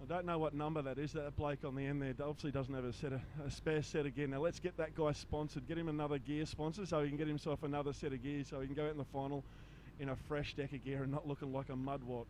don't know what number that is. That bloke on the end there obviously doesn't have a spare set of gear. Now let's get that guy sponsored. Get him another gear sponsor so he can get himself another set of gear so he can go out in the final in a fresh deck of gear and not looking like a mudwot.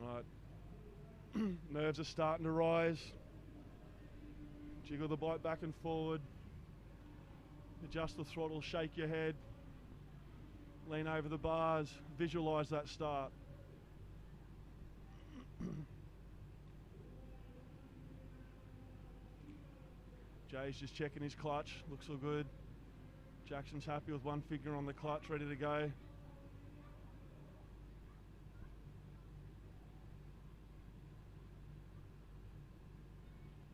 Right. Nerves are starting to rise. Jiggle the bike back and forward. Adjust the throttle, shake your head. Lean over the bars, visualise that start. Jay's just checking his clutch, looks all good. Jackson's happy with one finger on the clutch, ready to go.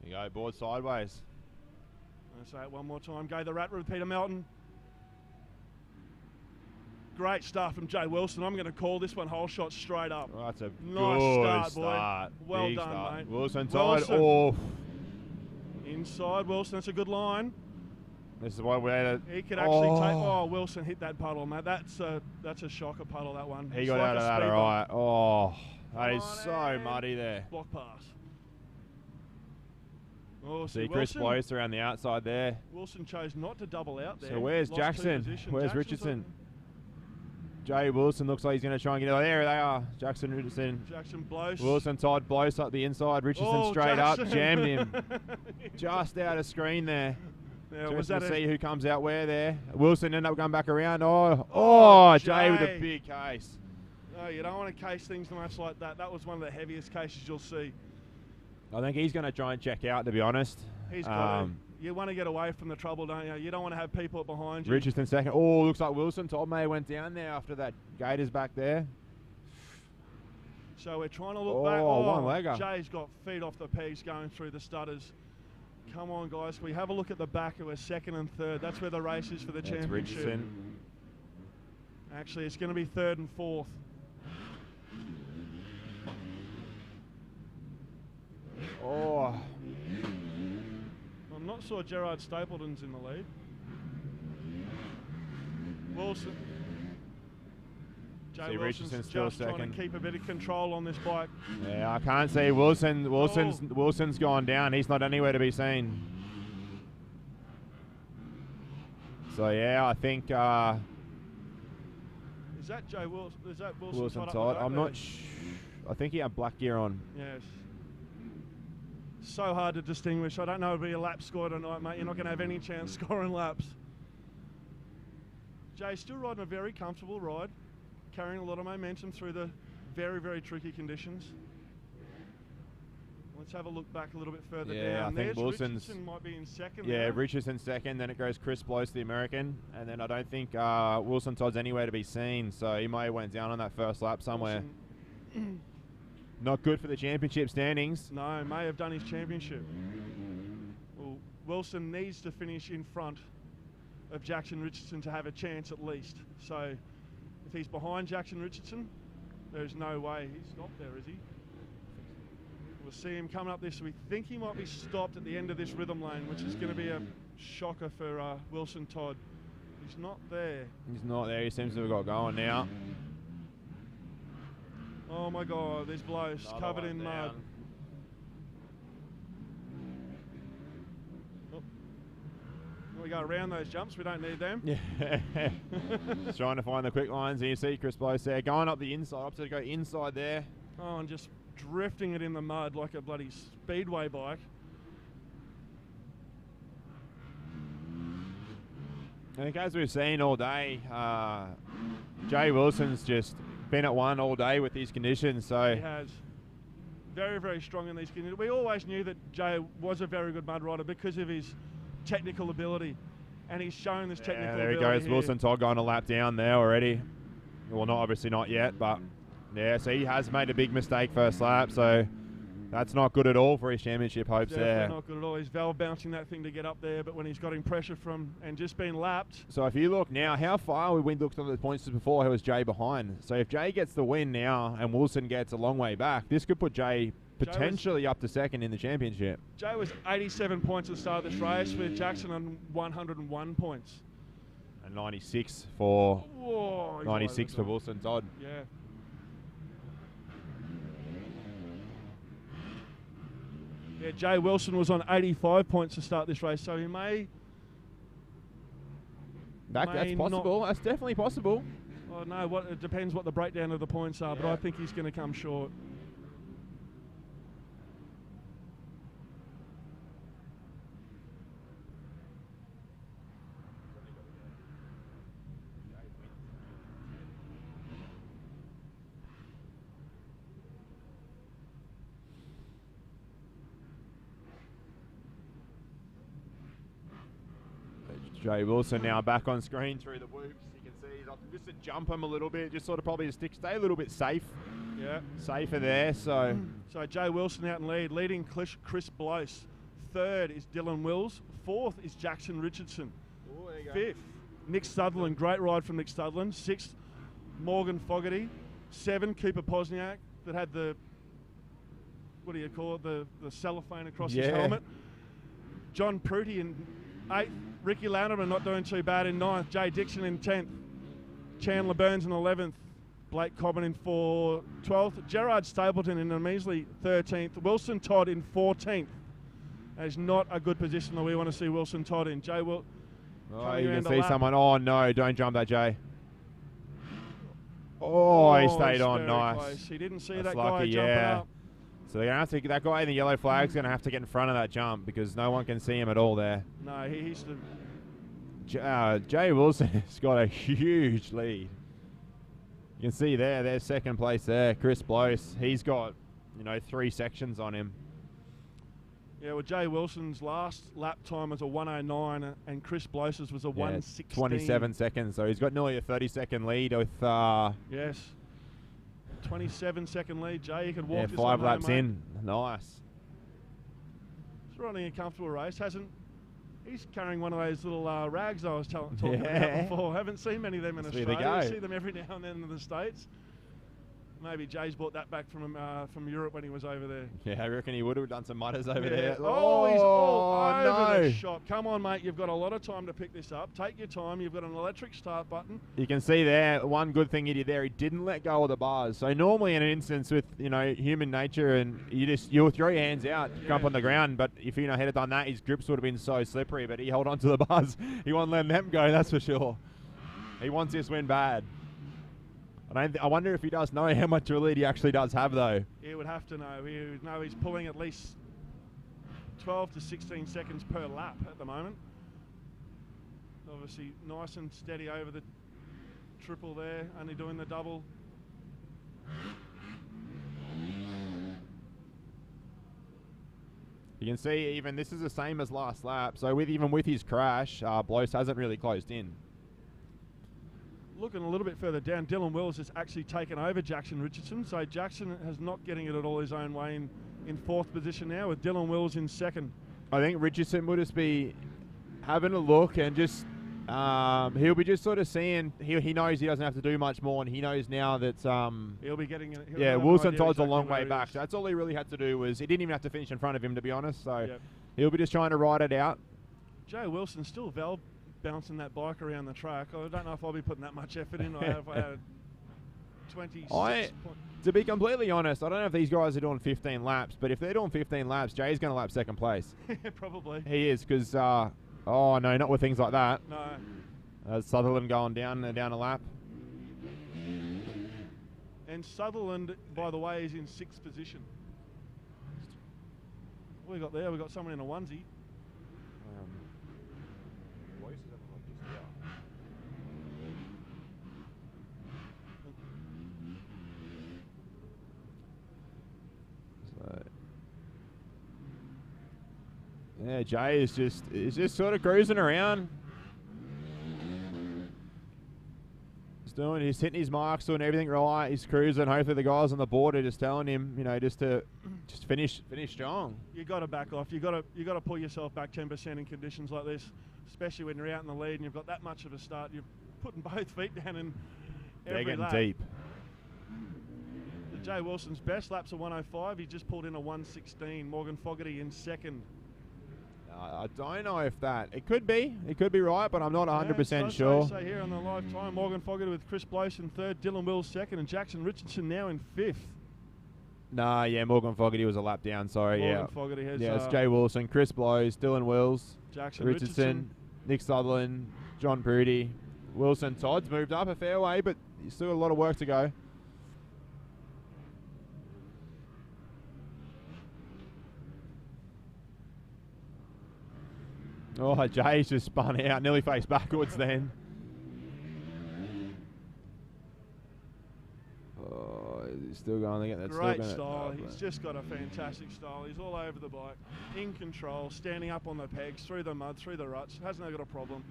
There you go, board sideways. I'm going to say it one more time. Go the rat with Peter Melton. Great start from Jay Wilson. I'm going to call this one whole shot straight up. Oh, that's a nice good start, boy. Well Big done, start. mate. Wilson tied off. Inside Wilson. That's a good line. This is why we had it. He could actually take. Oh, Wilson hit that puddle, mate. That's a shocker puddle. That one. He It's got like out a of that speed all bump. right. Oh, that is Come so on, muddy there. Block pass. Oh, See Chris Blois around the outside there. Wilson chose not to double out there. So where's Lost two Jackson? position. Where's Jackson's Richardson? Jay Wilson looks like he's going to try and get it. Oh, there they are. Jackson, Richardson. Jackson blows. Wilson tied Blois up the inside. Richardson straight up, jammed him. Just out of screen there. Now, Just was that to see a, who comes out where there. Wilson ended up going back around. Oh, Jay with a big case. No, you don't want to case things much like that. That was one of the heaviest cases you'll see. I think he's going to try and check out, to be honest. He's got to. You want to get away from the trouble, don't you? You don't want to have people behind you. Richardson second. Oh, looks like Wilson. Todd May went down there after that. Gators back there. So we're trying to look back. Oh, one legger. Jay's got feet off the pegs going through the stutters. Come on, guys. We have a look at the back. We're second and third. That's where the race is for the championship. Richardson. Actually, it's going to be third and fourth. Oh. I'm not sure Gerard Stapleton's in the lead. Wilson. Jay Wilson's Richardson's still just trying second. to keep a bit of control on this bike. Yeah, I can't see Wilson's gone down. He's not anywhere to be seen. So yeah, I think Is that Jay Wilson? Is that Wilson tied? tied. I'm not. I think he had black gear on. Yes. So hard to distinguish. I don't know if it'll be a lap score tonight, mate. You're not going to have any chance scoring laps. Jay's still riding a very comfortable ride, carrying a lot of momentum through the very, very tricky conditions. Let's have a look back a little bit further down. I think Richardson might be in second. Yeah, there. Richardson second. Then it goes Chris Blois, the American, and then I don't think Wilson Todd's anywhere to be seen. So he may have went down on that first lap somewhere. Not good for the championship standings. No, may have done his championship. Well, Wilson needs to finish in front of Jackson Richardson to have a chance at least. So if he's behind Jackson Richardson, there's no way he's stopped there, is he? We'll see him coming up this. We think he might be stopped at the end of this rhythm lane, which is going to be a shocker for Wilson Todd. He's not there. He's not there. He seems to have got going now. Oh my God, there's blows covered in mud. Oh. We go around those jumps, we don't need them. Yeah. Just trying to find the quick lines. And you see Chris Blois there going up the inside. Opposite to go inside there. Oh, and just drifting it in the mud like a bloody speedway bike. I think as we've seen all day, Jay Wilson's just been at one all day with these conditions. So he has. Very, very strong in these conditions. We always knew that Jay was a very good mud rider because of his technical ability. And he's shown this technical ability. There he goes. Here. Wilson Todd going a lap down there already. Well, obviously not yet, but yeah, so he has made a big mistake first lap. So that's not good at all for his championship hopes there. Not good at all. He's valve bouncing that thing to get up there, but when he's getting pressure from and just been lapped. So if you look now, how far we looked at the points before, how was Jay behind? So if Jay gets the win now and Wilson gets a long way back, this could put Jay potentially up to second in the championship. Jay was 87 points at the start of this race with Jackson on 101 points. And 96 for Whoa, 96 for Wilson Todd. Yeah. Yeah, Jay Wilson was on 85 points to start this race, so he may... That's possible. That's definitely possible. Oh, no, it depends what the breakdown of the points are, but I think he's going to come short. Jay Wilson now back on screen through the whoops. You can see he's up just to jump him a little bit, just sort of probably to stay a little bit safe. Yeah. Safer there, so. So Jay Wilson out in lead, leading Chris Blose. Third is Dylan Wills. Fourth is Jackson Richardson. Ooh, there you go. Fifth, Nick Sutherland. Great ride from Nick Sutherland. Sixth, Morgan Fogarty. 7, Cooper Posniak, that had the, what do you call it, the cellophane across his helmet. John Pruty in 8th. Ricky Landerman not doing too bad in 9th. Jay Dixon in 10th. Chandler Burns in 11th. Blake Cobbin in 12th. Gerard Stapleton in a measly 13th. Wilson Todd in 14th. That is not a good position that we want to see Wilson Todd in. Jay will. Oh, you can see someone. Oh, no, don't jump that, Jay. Oh, he stayed on. Nice. Close. He didn't see That's that lucky, guy jumping up. So they're gonna have to, that guy in the yellow flag's going to have to get in front of that jump because no one can see him at all there. No, he's the... Jay Wilson has got a huge lead. You can see there's second place there. Chris Blose, he's got, 3 sections on him. Yeah, well, Jay Wilson's last lap time was a 1:09 and Chris Blose's was a 1:16. 27 seconds, so he's got nearly a 30-second lead with... yes. 27-second lead, Jay. You could walk this 5 one laps home, mate. in. Nice. He's running a comfortable race. He's carrying one of those little rags I was talking about before. Haven't seen many of them in Australia. You see them every now and then in the States. Maybe Jay's brought that back from Europe when he was over there. Yeah, I reckon he would have done some mutters over there. Oh, he's all over the shop. Come on, mate. You've got a lot of time to pick this up. Take your time. You've got an electric start button. You can see there, one good thing he did there, he didn't let go of the bars. So normally in an instance with, human nature and you'll throw your hands out, jump on the ground, but if he'd have done that, his grips would have been so slippery, but he held on to the bars. He won't let them go, that's for sure. He wants this win bad. I wonder if he does know how much of a lead he actually does have, though. He would have to know. He would know he's pulling at least 12 to 16 seconds per lap at the moment. Obviously, nice and steady over the triple there, only doing the double. You can see even this is the same as last lap. So even with his crash, Blose hasn't really closed in. Looking a little bit further down, Dylan Wills has actually taken over Jackson Richardson. So Jackson is not getting it at all his own way in 4th position now, with Dylan Wills in 2nd. I think Richardson would just be having a look and just he'll be just sort of seeing he knows he doesn't have to do much more, and he knows now that he'll be getting it. Wilson Todd's exactly a long way back. So that's all he really had to do was he didn't even have to finish in front of him, to be honest. So he'll be just trying to ride it out. Jay Wilson still bouncing that bike around the track. I don't know if I'll be putting that much effort in. If I had 26. To be completely honest, I don't know if these guys are doing 15 laps, but if they're doing 15 laps, Jay's going to lap 2nd place. Probably. He is, because, oh no, not with things like that. No. Sutherland going down a lap. And Sutherland, by the way, is in 6th position. What we got there? We got someone in a onesie. Yeah, Jay is just sort of cruising around. He's hitting his marks, doing everything right. He's cruising. Hopefully the guys on the board are just telling him, just to finish strong. You got to back off. You got to pull yourself back 10% in conditions like this, especially when you're out in the lead and you've got that much of a start. You're putting both feet down in every They're getting lap. deep. Jay Wilson's best lap's a 1:05. He just pulled in a 1:16. Morgan Fogarty in 2nd. I don't know if it could be right, but I'm not 100% sure. So here on the live time, Morgan Fogarty with Chris Blose in 3rd, Dylan Wills 2nd, and Jackson Richardson now in 5th. Nah, yeah, Morgan Fogarty was a lap down. Sorry, Morgan Fogarty has it's Jay Wilson, Chris Blows, Dylan Wills, Jackson Richardson, Nick Sutherland, John Prudy, Wilson. Todd's moved up a fair way, but he's still got a lot of work to go. Oh, Jay's just spun out, nearly faced backwards then. Oh, he's still going again. Great style. He's just got a fantastic style. He's all over the bike, in control, standing up on the pegs, through the mud, through the ruts. Hasn't got a problem.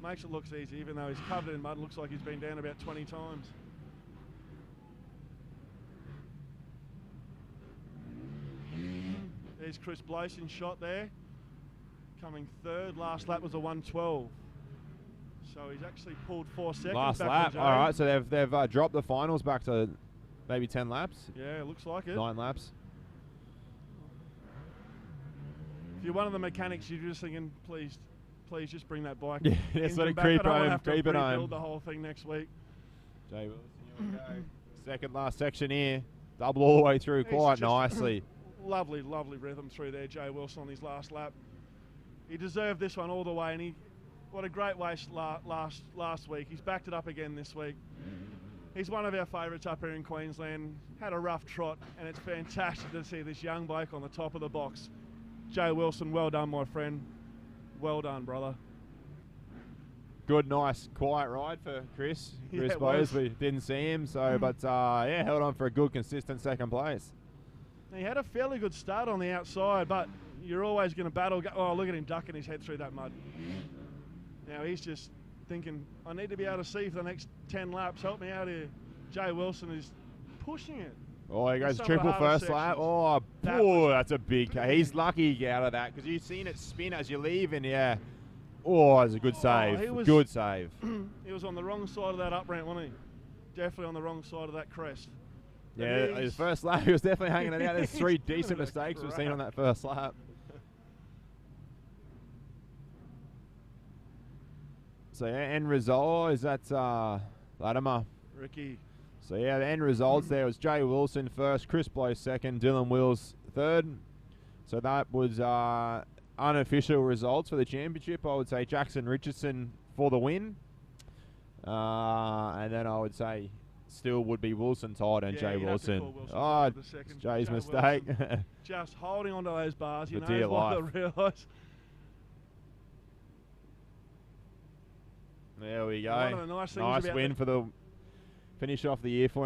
Makes it look easy, even though he's covered in mud. Looks like he's been down about 20 times. There's Chris Blaise in shot there. Coming third. Last lap was a 1:12. So he's actually pulled 4 seconds. Last back lap. All right, so they've dropped the finals back to maybe 10 laps. Yeah, it looks like it. 9 laps. If you're one of the mechanics, you're just thinking, please just bring that bike. Yeah, just let it creep home. Creep it home. Rebuild the whole thing next week. Jay Wilson, here we go. Second last section here. Double all the way through quite nicely. Lovely rhythm through there, Jay Wilson on his last lap. He deserved this one all the way, and what a great race last week. He's backed it up again this week. He's one of our favourites up here in Queensland. Had a rough trot, and it's fantastic to see this young bloke on the top of the box. Jay Wilson, well done, my friend. Well done, brother. Good, nice, quiet ride for Chris. Chris Bowes, we didn't see him, so but yeah, held on for a good, consistent second place. He had a fairly good start on the outside, but you're always going to battle. Oh, look at him ducking his head through that mud. Now he's just thinking, I need to be able to see for the next 10 laps. Help me out here. Jay Wilson is pushing it. Oh, he goes triple first lap. Oh, that's a big. He's lucky he got out of that because you've seen it spin as you leave, and yeah. Oh, it's a good save. Good save. He was on the wrong side of that up ramp, wasn't he? Definitely on the wrong side of that crest. Yeah, his first lap, he was definitely hanging it out. There's 3 decent mistakes we've seen on that first lap. So, yeah, end result is that Latimer. Ricky. So, yeah, the end results there was Jay Wilson first, Chris Blow second, Dylan Wills third. So, that was unofficial results for the championship. I would say Jackson Richardson for the win. And then I would say still would be Wilson Todd and Jay Wilson. Oh, Jay's mistake. Just holding onto those bars. You know what I realise. There we go. One of the nice things nice win for the finish off the year for him.